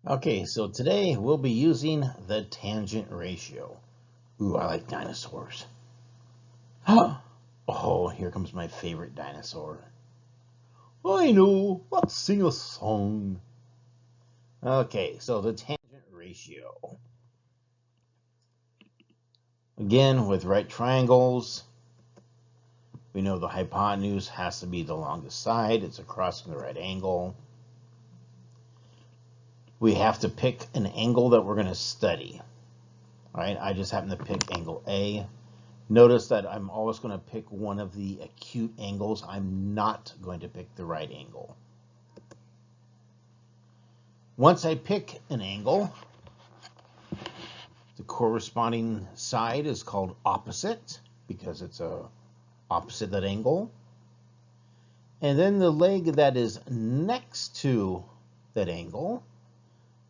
Okay, so today we'll be using the tangent ratio. Ooh, I like dinosaurs. Oh, here comes my favorite dinosaur. I know, let's sing a song. Okay, so the tangent ratio. Again, with right triangles, we know the hypotenuse has to be the longest side. It's across from the right angle. We have to pick an angle that we're going to study. All right, I just happen to pick angle A. Notice that I'm always going to pick one of the acute angles. I'm not going to pick the right angle. Once I pick an angle, the corresponding side is called opposite because it's opposite that angle. And then the leg that is next to that angle,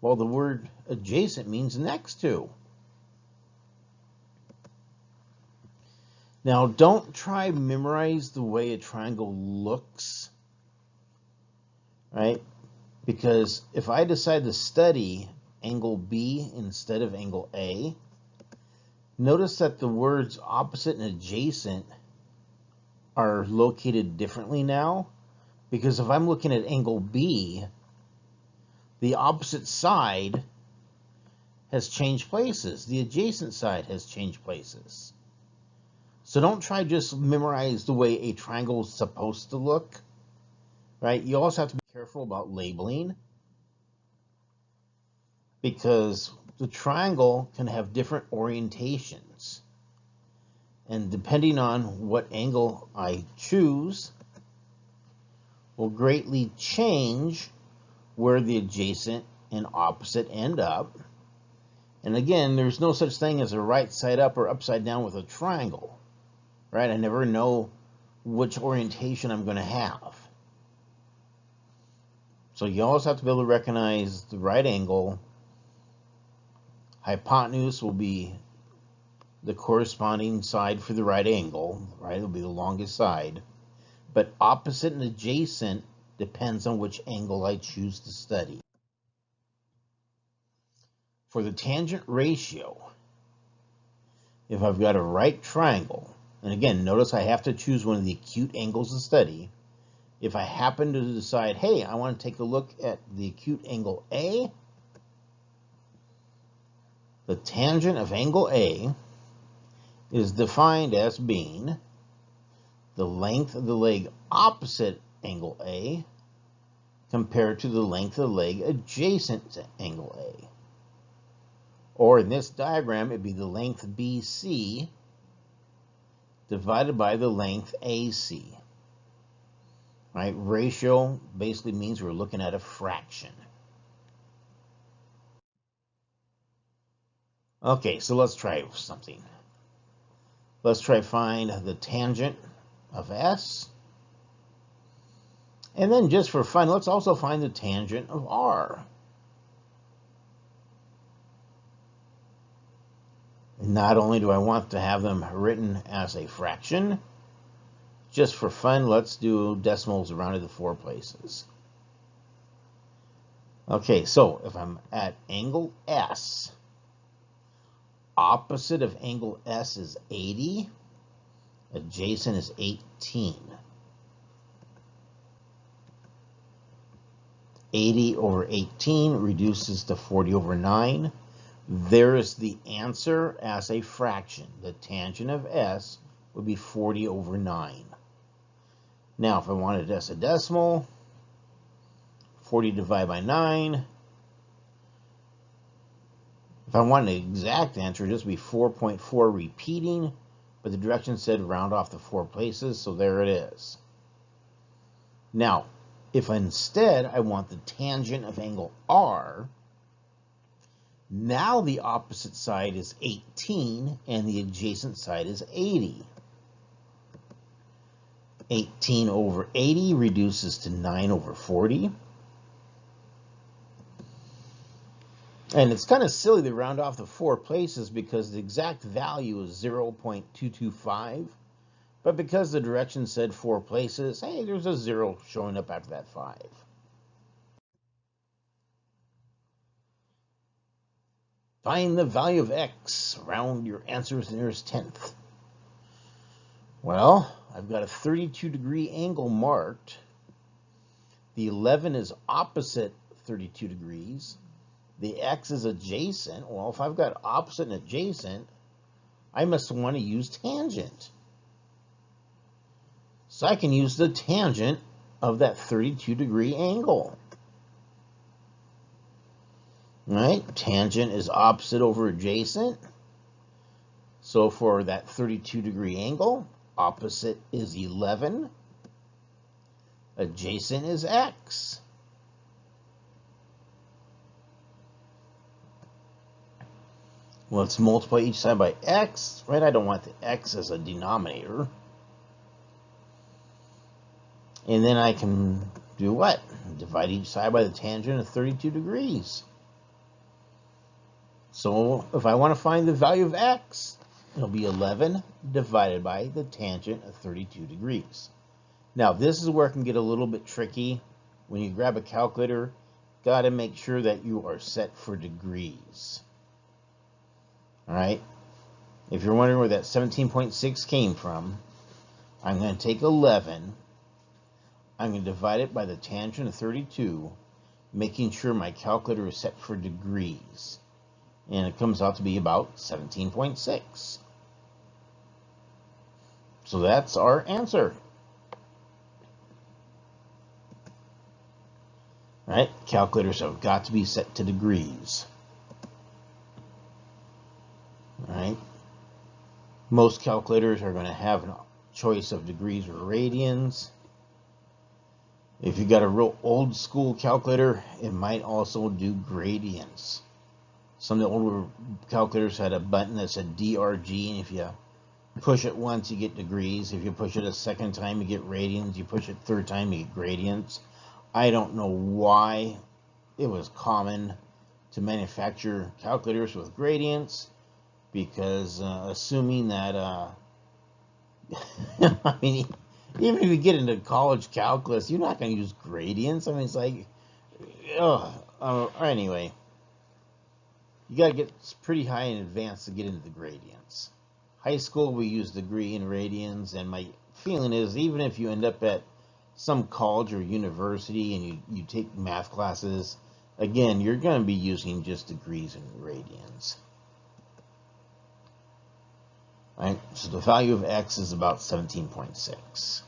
well, the word adjacent means next to. Now, don't try memorize the way a triangle looks, right? Because if I decide to study angle B instead of angle A, notice that the words opposite and adjacent are located differently now. Because if I'm looking at angle B, the opposite side has changed places. The adjacent side has changed places. So don't try just memorize the way a triangle is supposed to look, right? You also have to be careful about labeling because the triangle can have different orientations. And depending on what angle I choose will greatly change where the adjacent and opposite end up. And again, there's no such thing as a right side up or upside down with a triangle, right? I never know which orientation I'm going to have. So you always have to be able to recognize the right angle. Hypotenuse will be the corresponding side for the right angle, right? It'll be the longest side. But opposite and adjacent depends on which angle I choose to study. For the tangent ratio, if I've got a right triangle, and again, notice I have to choose one of the acute angles to study. If I happen to decide, hey, I want to take a look at the acute angle A, the tangent of angle A is defined as being the length of the leg opposite angle A compared to the length of the leg adjacent to angle A. Or in this diagram, it'd be the length BC divided by the length AC. Right? Ratio basically means we're looking at a fraction. Okay, so let's try something. Let's try find the tangent of S. And then just for fun, let's also find the tangent of R. Not only do I want to have them written as a fraction, just for fun, let's do decimals around to the 4 places. Okay, so if I'm at angle S, opposite of angle S is 80, adjacent is 18. 80 over 18 reduces to 40 over 9. There is the answer as a fraction. The tangent of S would be 40 over 9. Now, if I wanted it as a decimal, 40 divided by 9. If I wanted an exact answer, it would just be 4.4 repeating, but the direction said round off the 4 places, so there it is. Now, if instead I want the tangent of angle R, now the opposite side is 18 and the adjacent side is 80. 18 over 80 reduces to 9 over 40. And it's kind of silly to round off the 4 places because the exact value is 0.225. But because the direction said 4 places, hey, there's a 0 showing up after that 5. Find the value of x. Round your answer to the nearest tenth. Well, I've got a 32-degree angle marked. The 11 is opposite 32 degrees. The x is adjacent. Well, if I've got opposite and adjacent, I must want to use tangent. So I can use the tangent of that 32-degree angle. Right? Tangent is opposite over adjacent. So for that 32-degree angle, opposite is 11. Adjacent is x. Let's multiply each side by x. Right? I don't want the x as a denominator. And then I can do what? Divide each side by the tangent of 32 degrees. So if I want to find the value of x, it'll be 11 divided by the tangent of 32 degrees. Now, this is where it can get a little bit tricky. When you grab a calculator, got to make sure that you are set for degrees. All right? If you're wondering where that 17.6 came from, I'm going to take 11. I'm going to divide it by the tangent of 32, making sure my calculator is set for degrees. And it comes out to be about 17.6. So that's our answer. All right, calculators have got to be set to degrees. All right. Most calculators are going to have a choice of degrees or radians. If you got a real old school calculator, it might also do gradients. Some of the older calculators had a button that said DRG, and if you push it once, you get degrees. If you push it a second time, you get radians. You push it a third time, you get gradients. I don't know why it was common to manufacture calculators with gradients, because assuming that, I mean, even if you get into college calculus, you're not going to use gradients. I mean, it's like, anyway. You got to get pretty high in advance to get into the gradients. High school, we use degree and radians, and my feeling is even if you end up at some college or university and you take math classes, again, you're going to be using just degrees and radians. Right? So the value of x is about 17.6.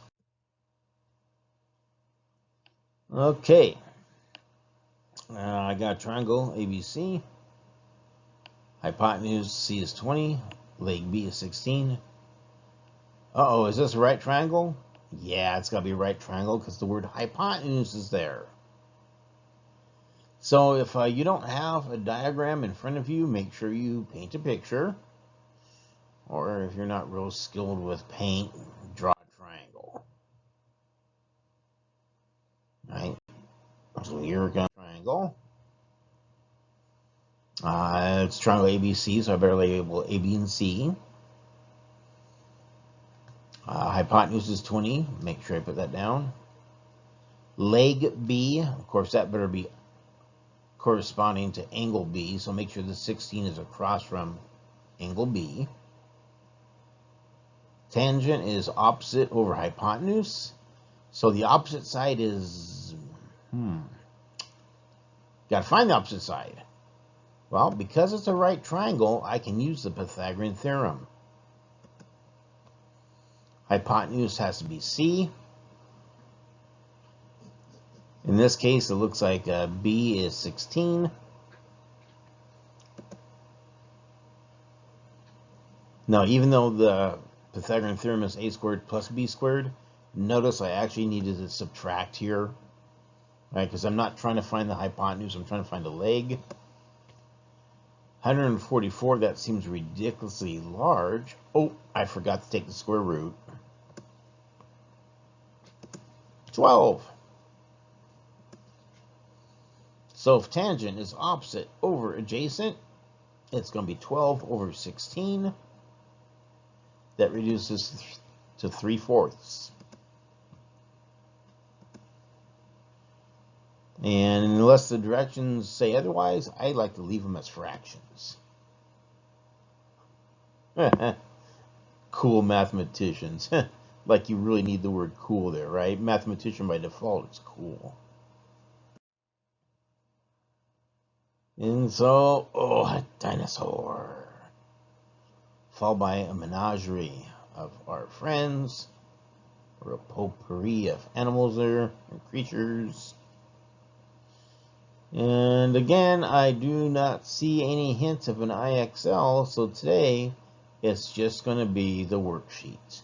Okay. I got a triangle ABC. Hypotenuse C is 20. Leg B is 16. Uh-oh, is this a right triangle? Yeah, it's got to be a right triangle because the word hypotenuse is there. So if you don't have a diagram in front of you, make sure you paint a picture. Or if you're not real skilled with paint, draw a triangle. Right? So you're going to triangle. It's triangle ABC, so I better label A, B, and C. Hypotenuse is 20. Make sure I put that down. Leg B, of course, that better be corresponding to angle B, so make sure the 16 is across from angle B. Tangent is opposite over hypotenuse, so the opposite side is, got to find the opposite side. Well, because it's a right triangle, I can use the Pythagorean theorem. Hypotenuse has to be C. In this case, it looks like B is 16. Now, even though the Pythagorean theorem is a squared plus b squared, notice I actually needed to subtract here, right? Because I'm not trying to find the hypotenuse, I'm trying to find the leg. 144, that seems ridiculously large. Oh, I forgot to take the square root. 12. So if tangent is opposite over adjacent, it's going to be 12 over 16. That reduces to 3/4. And unless the directions say otherwise, I like to leave them as fractions. Cool mathematicians. Like you really need the word cool there, right? Mathematician by default, it's cool. And so, oh, a dinosaur. Followed by a menagerie of our friends, or a potpourri of animals there, and creatures. And again, I do not see any hints of an IXL, so today it's just going to be the worksheet.